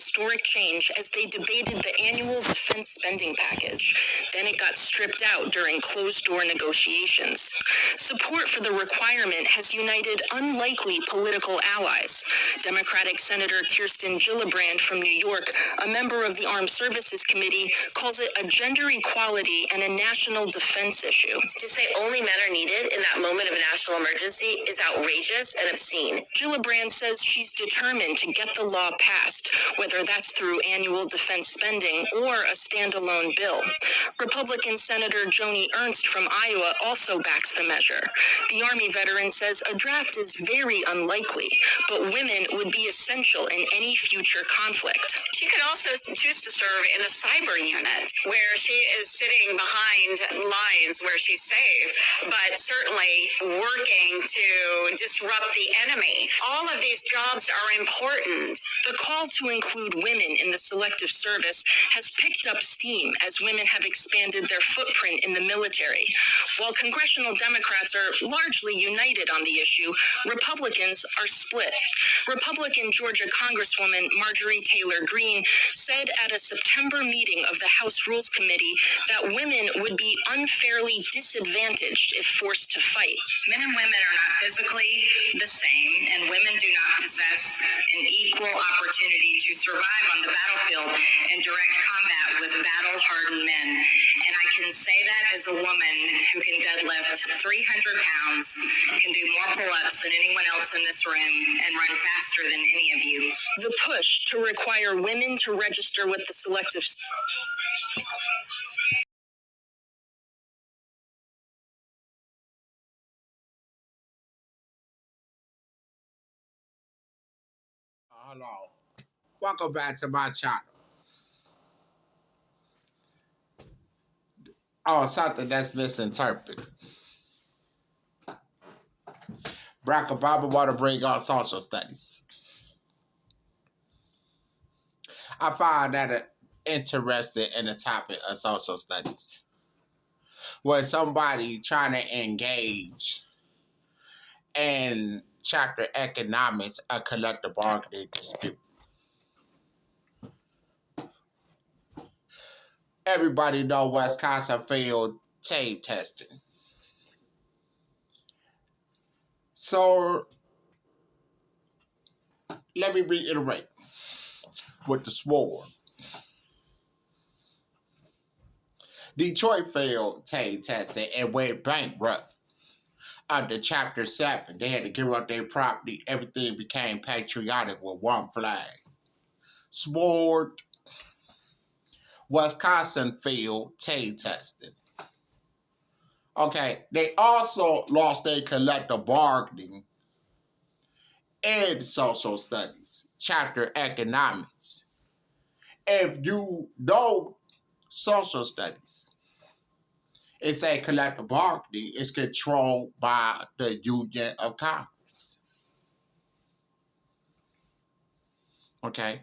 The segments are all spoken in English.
historic change as they debated the annual defense spending package. Then it got stripped out during closed-door negotiations. Support for the requirement has united unlikely political allies. Democratic Senator Kirsten Gillibrand from New York, a member of the Armed Services Committee, calls it a gender equality and a national defense issue. To say only men are needed in that moment of a national emergency is outrageous and obscene. Gillibrand says she's determined to get the law passed, whether that's through annual defense spending or a standalone bill. Republican Senator Joni Ernst from Iowa also backs the measure. The Army veteran says a draft is very unlikely, but women would be essential in any future conflict. She could also choose to serve in a cyber unit where she is sitting behind lines where she's safe, but certainly working to disrupt the enemy. All of these jobs are important. The call to include women in the selective service has picked up steam as women have expanded their footprint in the military. While congressional Democrats are largely united on the issue, Republicans are split. Republican Georgia Congresswoman Marjorie Taylor Greene said at a September meeting of the House Rules Committee that women would be unfairly disadvantaged if forced to fight. Men and women are not physically the same, and women do not possess an equal opportunity to survive on the battlefield in direct combat with battle-hardened men. And I can say that as a woman who can deadlift 300 pounds, can do more pull-ups than anyone else in this room, and run faster than any of you. The push to require women to register with the selective Hello. Welcome back to my channel. Oh, something that's misinterpreted. Barack Obama want to bring on social studies. I find that interested in the topic of social studies. When somebody trying to engage in chapter economics, a collective bargaining dispute. Everybody know Wisconsin failed tape testing. So let me reiterate with the sword. Detroit failed tape testing and went bankrupt. Under Chapter 7, they had to give up their property. Everything became patriotic with one flag. Sword. Wisconsin failed tape testing. Okay, they also lost their collective bargaining in social studies, chapter economics. If you know social studies, it's a collective bargaining. It's controlled by the Union of Congress. Okay?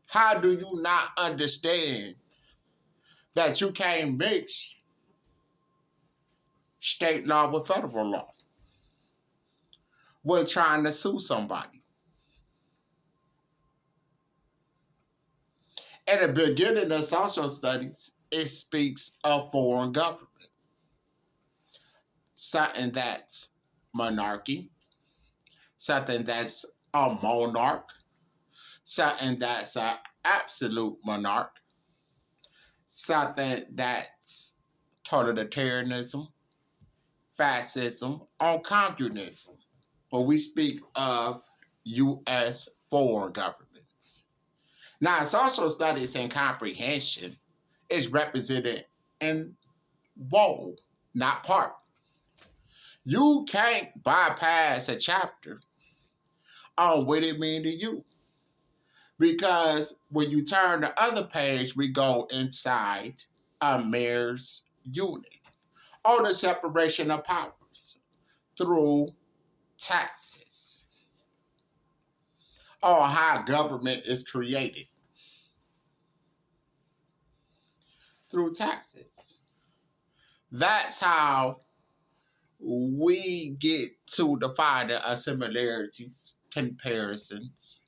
How do you not understand that you can't mix state law with federal law? We're trying to sue somebody. At the beginning of social studies, it speaks of foreign government. Something that's monarchy, something that's a monarch, something that's an absolute monarch, something that's totalitarianism, fascism, or communism. But we speak of U.S. foreign governments. Now, social studies and comprehension is represented in whole, not part. You can't bypass a chapter on what it means to you. Because when you turn the other page, we go inside a mayor's unit on the separation of powers through taxes, or how government is created through taxes. That's how we get to the finding of similarities, comparisons,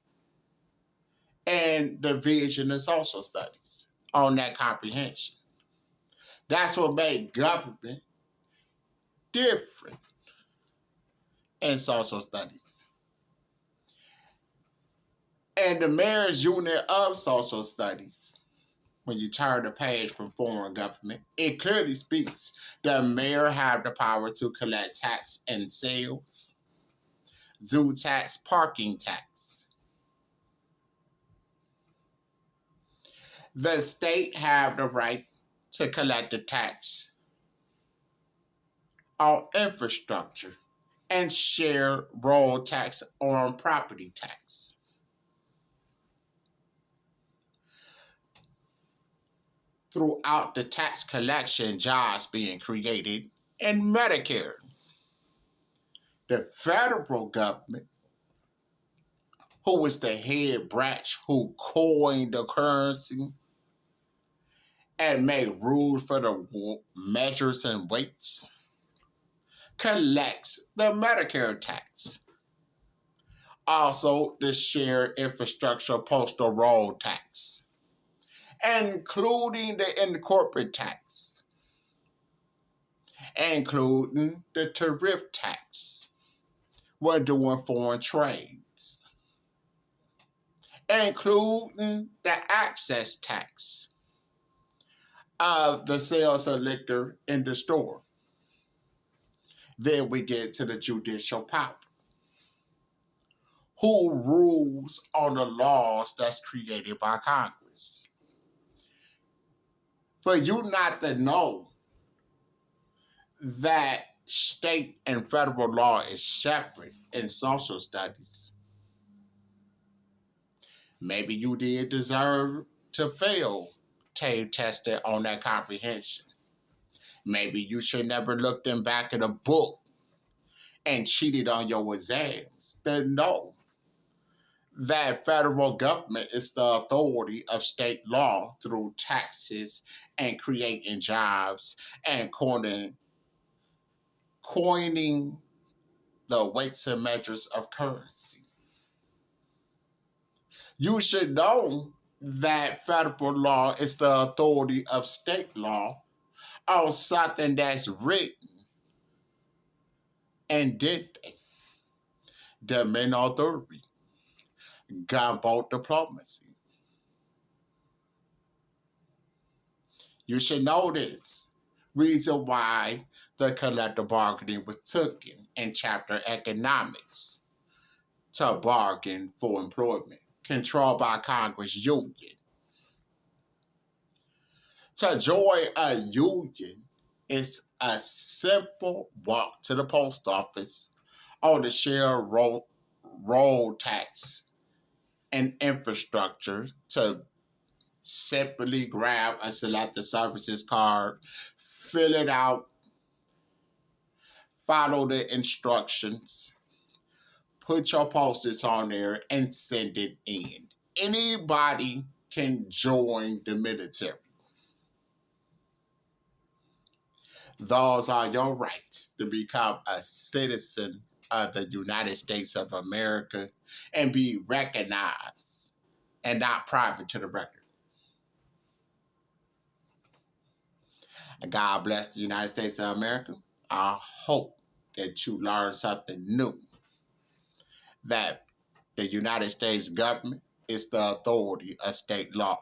and Division of Social Studies on that comprehension. That's what made government different in social studies. And the mayor's unit of social studies, when you turn the page from foreign government, it clearly speaks the mayor have the power to collect tax and sales, zoo tax, parking tax. The state have the right to collect the tax on infrastructure and share road tax on property tax. Throughout the tax collection, jobs being created in Medicare. The federal government, who was the head branch who coined the currency and made rules for the measures and weights, collects the Medicare tax. Also, the shared infrastructure postal road tax, including the incorporate tax, including the tariff tax when doing foreign trades, including the access tax of the sales of liquor in the store. Then we get to the judicial power, who rules on the laws that's created by Congress. For you not to know that state and federal law is separate in social studies, maybe you did deserve to fail TABE tested on that comprehension. Maybe you should never look them back in a book and cheated on your exams. Then know that federal government is the authority of state law through taxes and creating jobs and coining the weights and measures of currency. You should know that federal law is the authority of state law on something that's written and dictated. Dominion authority, gunboat diplomacy. You should know this. Reason why the collective bargaining was taken in chapter economics to bargain for employment, controlled by Congress union. To join a union is a simple walk to the post office on the share road tax and infrastructure to simply grab a selected services card, fill it out, follow the instructions, put your postage on there, and send it in. Anybody can join the military. Those are your rights to become a citizen of the United States of America and be recognized and not private to the record. God bless the United States of America. I hope that you learned something new. That the United States government is the authority of state law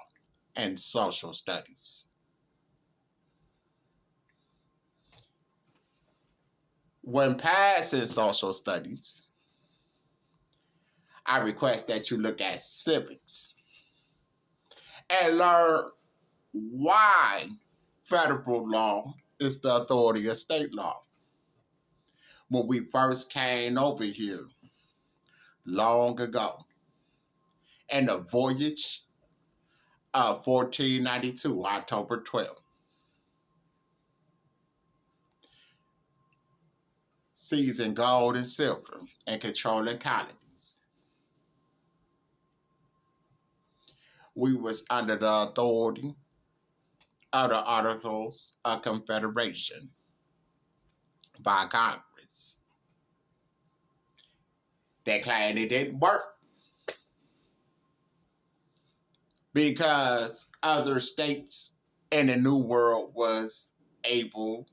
and social studies. When passing social studies, I request that you look at civics and learn why federal law is the authority of state law. When we first came over here long ago, and the voyage of 1492, October 12th, seizing gold and silver and controlling colonies. We was under the authority of the Articles of Confederation by Congress. They claimed it didn't work. because other states in the New World was able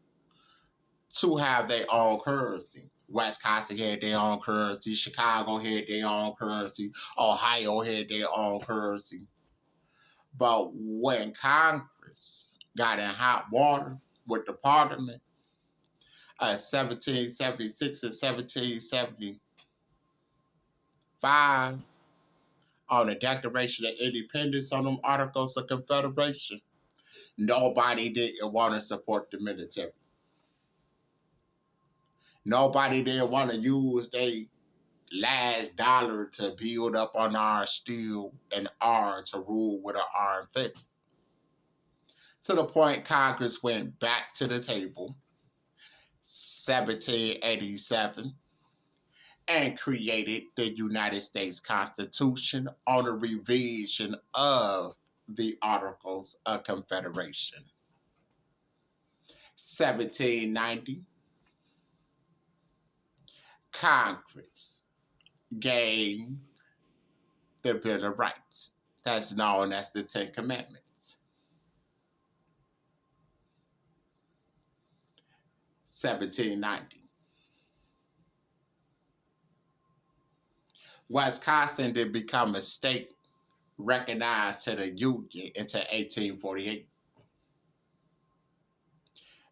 to have their own currency. Wisconsin had their own currency. Chicago had their own currency. Ohio had their own currency. But when Congress got in hot water with the Parliament, 1776 and 1775, on the Declaration of Independence, on them Articles of Confederation, nobody didn't want to support the military. Nobody didn't want to use their last dollar to build up on our steel and iron to rule with an iron fist. To the point Congress went back to the table, 1787, and created the United States Constitution on a revision of the Articles of Confederation. 1790, Congress gave the Bill of Rights. That's known as the Ten Commandments. 1790. Wisconsin did become a state recognized to the Union until 1848.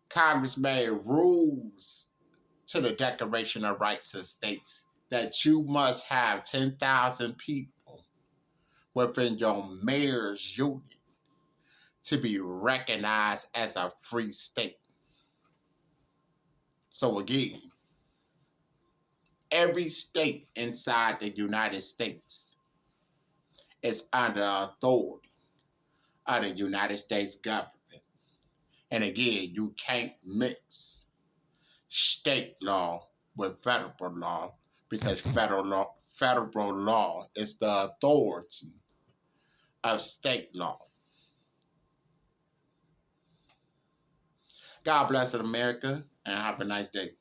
Congress made rules to the Declaration of Rights of States that you must have 10,000 people within your mayor's unit to be recognized as a free state. So again, every state inside the United States is under authority of the United States government. And again, you can't mix state law with federal law because federal law is the authority of state law. God bless America and have a nice day.